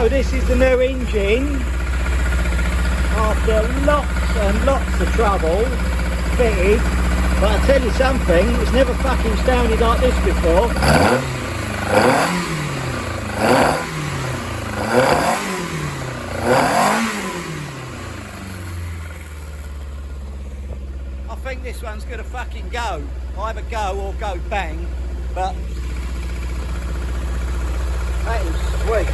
So this is the new engine after lots and lots of trouble, fitted. But I tell you something, it's never fucking sounded like this before. I think this one's gonna fucking go. Either go or go bang, but that is sweet.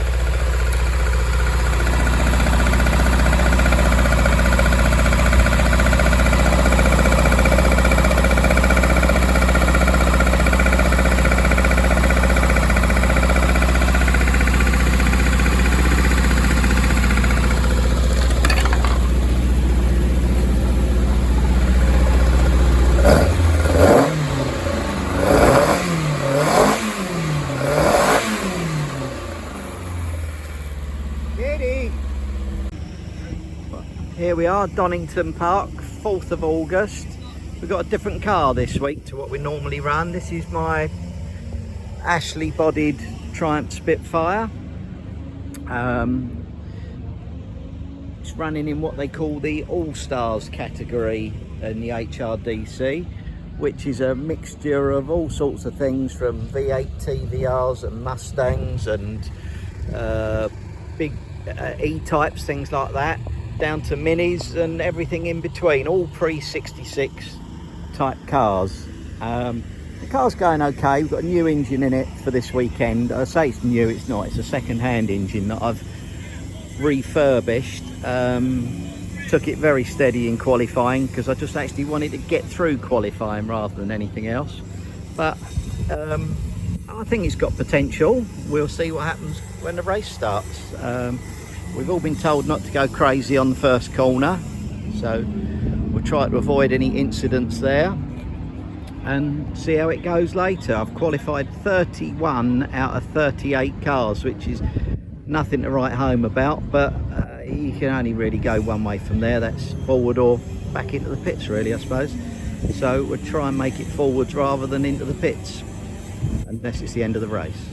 Here we are, Donington Park, 4th of August. We've got a different car this week to what we normally run. This is my Ashley bodied Triumph Spitfire. It's running in what they call the All-Stars category in the HRDC, which is a mixture of all sorts of things from V8 TVRs and Mustangs and big E-types, things like that, down to minis and everything in between, all pre-66 type cars. The car's going okay. We've got a new engine in it for this weekend. I say it's new, it's not, it's a second-hand engine that I've refurbished. Took it very steady in qualifying because I just actually wanted to get through qualifying rather than anything else, but I think it's got potential. We'll see what happens when the race starts. We've all been told not to go crazy on the first corner, so we'll try to avoid any incidents there and see how it goes later. I've qualified 31 out of 38 cars, which is nothing to write home about, but you can only really go one way from there. That's forward or back into the pits really, I suppose. So we'll try and make it forwards rather than into the pits, unless it's the end of the race.